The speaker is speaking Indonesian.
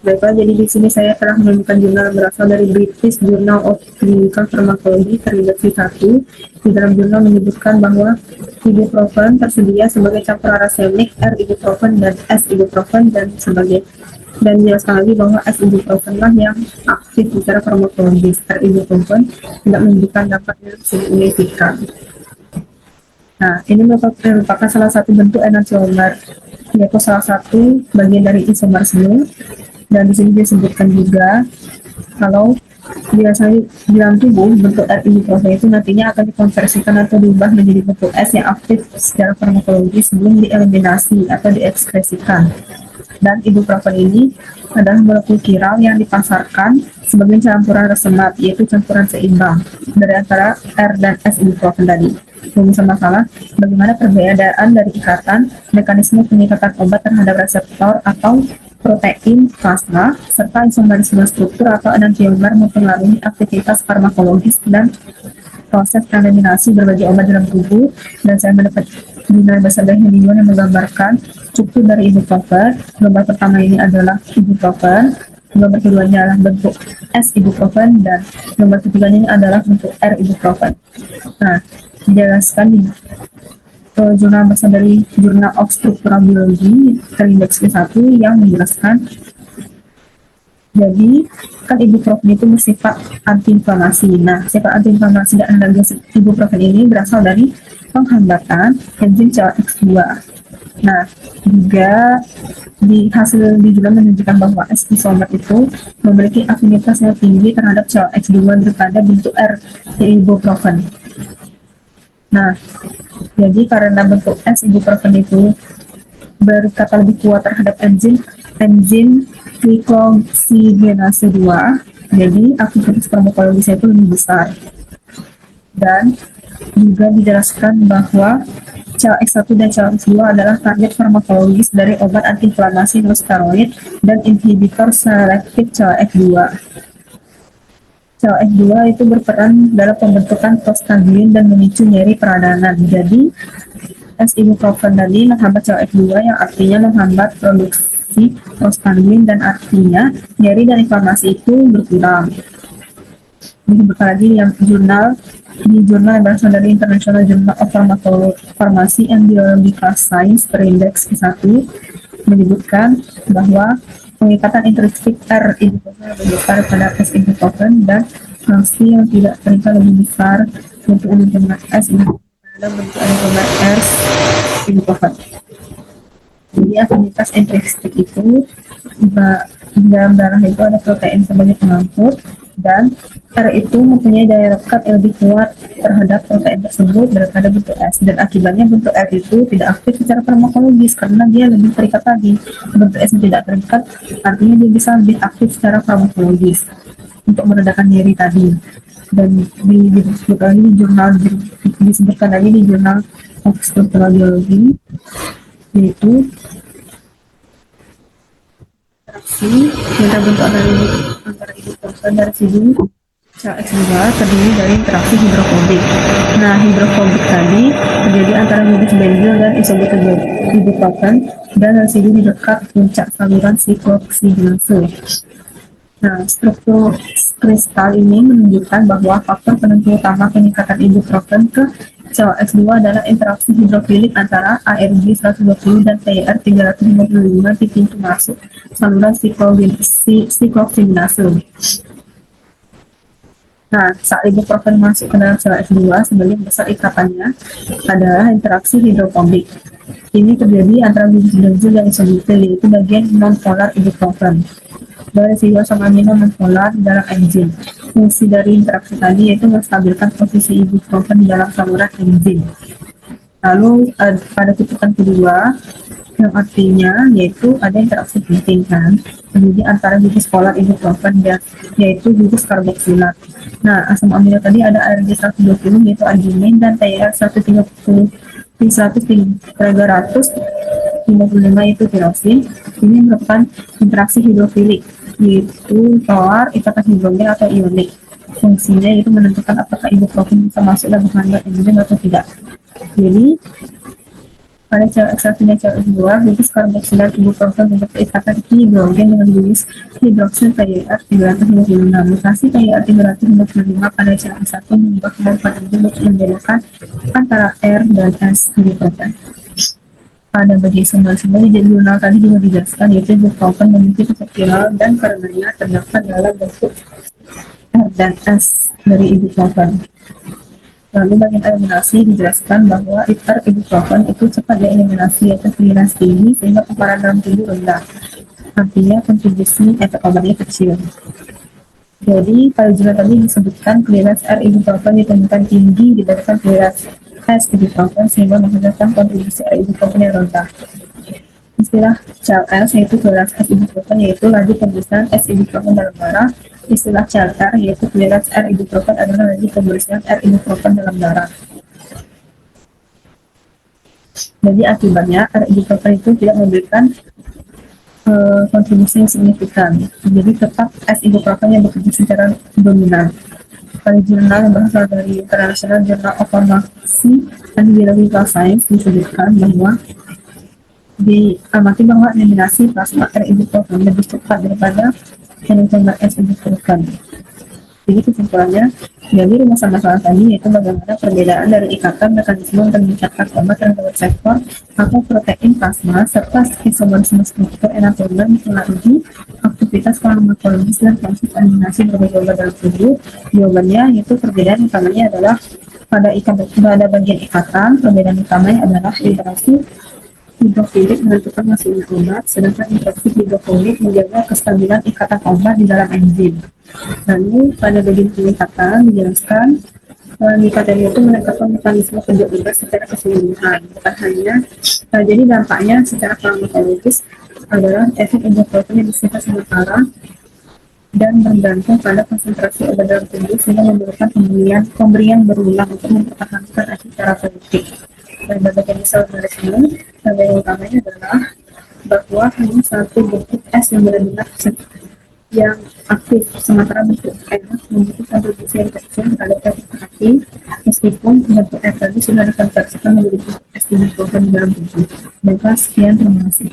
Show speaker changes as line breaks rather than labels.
Baiklah, jadi di sini saya telah menemukan jurnal yang berasal dari British Journal of Clinical Pharmacology terredaksi 1. Di dalam jurnal menyebutkan bahwa ibuprofen tersedia sebagai campuran racemic, R-ibuprofen dan S-ibuprofen dan sebagai dan jelaskan lagi bahwa S-ibuprofen lah yang aktif secara farmakologis. R-ibuprofen tidak menunjukkan dampak yang signifikan. Nah, ini merupakan salah satu bentuk enantiomer, yaitu salah satu bagian dari isomerisme. Dan di sini disebutkan juga kalau biasanya di dalam tubuh bentuk R ibuprofen itu nantinya akan dikonversikan atau diubah menjadi bentuk S yang aktif secara farmakologis sebelum dieliminasi atau diekskresikan. Dan ibuprofen ini adalah molekul kiral yang dipasarkan sebagai campuran resemat, yaitu campuran seimbang dari antara R dan S ibuprofen tadi. Rumusan masalah, bagaimana perbedaan dari ikatan, mekanisme pengikatan obat terhadap reseptor atau protein plasma, serta isomerisme struktur atau enantiomer mempengaruhi aktivitas farmakologis dan proses eliminasi berbagai obat dalam tubuh. Dan saya mendapat jurnal bahasa Indonesia yang menggambarkan struktur dari ibuprofen. Gambar pertama ini adalah ibuprofen, gambar keduanya adalah bentuk S ibuprofen, dan gambar ketiganya ini adalah bentuk R ibuprofen. Nah, dijelaskan di jurnal berasal dari Journal of Structural Biology terindeks ke-1 yang menjelaskan jadi kan ibuprofen itu bersifat antiinflamasi. Nah, sifat antiinflamasi dan analgesia ibuprofen ini berasal dari penghambatan enzim COX2. Nah, juga di hasil di jurnal menunjukkan bahwa S isomer itu memiliki afinitas yang tinggi terhadap COX2 daripada bentuk R di ibuprofen. Nah, jadi karena bentuk S ibuprofen itu berkata lebih kuat terhadap enzim glikosigenase 2, jadi aktivitas farmakologisnya itu lebih besar. Dan juga dijelaskan bahwa COX1 dan COX2 adalah target farmakologis dari obat antiinflamasi non-steroid dan inhibitor selektif COX2. COX2 itu berperan dalam pembentukan prostaglandin dan memicu nyeri peradangan. Jadi, S-ibuprofen tadi menghambat COX2 yang artinya menghambat produksi prostaglandin dan artinya nyeri dan inflamasi itu berkurang. Disebutkan lagi yang jurnal yang berasal dari International Journal of Pharmacy and Biological Science terindeks ke-1 menyebutkan bahwa pengikatan intrinsik R ibuprofen lebih besar pada S ibuprofen dan sanksi yang tidak terikat lebih besar untuk enantiomer S ibuprofen dalam bentuk enantiomer R ibuprofen. Jadi afinitas intrinsik itu di dalam darah itu ada protein sebagai pengangkut, dan R itu mempunyai daya lekat yang lebih kuat terhadap protein tersebut daripada bentuk S, dan akibatnya bentuk R itu tidak aktif secara farmakologis karena dia lebih terikat tadi. Bentuk S tidak terikat artinya dia bisa lebih aktif secara farmakologis untuk meredakan nyeri tadi. Dan disebutkan lagi di jurnal of Structural Biology, yaitu interaksi yang terbentuk antara ibuprofen dan residu COX2 terdiri dari interaksi hidrofobik. Nah, hidrofobik tadi terjadi antara gugus benzil dan isobutyl ibuprofen dan residu di dekat puncak saluran siklooksidinase. Nah, struktur kristal ini menunjukkan bahwa faktor penentu utama peningkatan ibuprofen ke COX2 adalah interaksi hidrofilik antara ARG 120 dan TR 355 di pintu masuk saluran siklooksidinase. Nah, saat ibuprofen masuk ke dalam COX2, sebagian besar ikatannya adalah interaksi hidrofobik. Ini terjadi antara gugus benzil dan isobutyl, yaitu bagian non-polar ibuprofen. Dan residu asam amino non-polar di dalam enzim. Fungsi dari interaksi tadi yaitu menstabilkan posisi ibuprofen di dalam saluran enzim. Lalu pada tutupan kedua, yang artinya yaitu ada interaksi penting kan, jadi antara gugus polar ibuprofen dan yaitu gugus karboksilat. Nah, asam amino tadi ada ARG 120 yaitu arginin dan TR 155 itu tirosin. Ini merupakan interaksi hidrofilik, yaitu polar ikatan hidrogen atau ionik. Fungsinya itu menentukan apakah ibuprofen bisa masuk dalam kandungan enzim atau tidak. Jadi Pada cel dan cel kedua, gugus karboksilat ibuprofen membentuk ikatan hidrogen dengan gugus hidroksil PDR 326. Mutasi PDR 325 pada cel satu mengubah kemampuan enzim untuk membedakan antara R dan S ibuprofen. Pada bagian sumber-sumber di jurnal tadi juga dijelaskan, yaitu ibuprofen memiliki efek viral dan karenanya terdapat dalam bentuk R dan S dari ibuprofen. Lalu bagian eliminasi dijelaskan bahwa ibuprofen itu cepat dieliminasi yaitu clearance tinggi sehingga paparan dalam tubuh rendah. Artinya kontribusi efek obatnya kecil. Jadi pada jurnal tadi disebutkan clearance R ibuprofen ditemukan tinggi dibandingkan clearance S ibuprofen sehingga menghasilkan kontribusi R ibuprofen yang rendah. Istilah CLS yaitu clearance S ibuprofen yaitu laju pemeriksaan S ibuprofen dalam darah. Istilah CLR yaitu clearance R ibuprofen adalah laju pemeriksaan R ibuprofen dalam darah. Jadi akibatnya R ibuprofen itu tidak memberikan kontribusi yang signifikan. Jadi tetap S ibuprofen yang bekerja secara dominan. Pada jurnal yang berasal dari International Journal of Pharmacy and Biological Science disebutkan bahwa diamati bahwa eliminasi plasma R ibuprofen lebih cepat daripada eliminasi S ibuprofen. Jadi kesimpulannya, dari rumusan masalah tadi yaitu bagaimana perbedaan dari ikatan mekanisme untuk mencatat obat terhadap reseptor atau protein plasma serta isomerisme struktur enantiomer mempengaruhi aktivitas farmakologis dan proses eliminasi berbagai obat dalam tubuh. Jawabannya yaitu perbedaan utamanya adalah pada bagian ikatan, perbedaan utamanya adalah interaksi hidrofilik menentukan hasilnya obat, sedangkan interaksi hidrofolik menjaga kestabilan ikatan obat di dalam enzim. Lalu pada bagian pengikatan dijelaskan pengikatan itu menetapkan mekanisme kerja obat secara keseluruhan, bukan hanya jadi dampaknya secara farmakologis adalah efek ibuprofen yang bersifat sementara dan bergantung pada konsentrasi obat dalam tubuh sehingga memerlukan pemberian berulang untuk mempertahankan efek terapeutik. Dan bagian misal ini, yang utamanya adalah bahwa hanya satu bentuk S yang benar-benar yang aktif, sementara bentuk N memiliki kontribusi yang kecil terhadap efek aktif meskipun bentuk F tadi sudah dikonversikan menjadi S ibuprofen di dalam tubuh. Baiklah, sekian, terima kasih.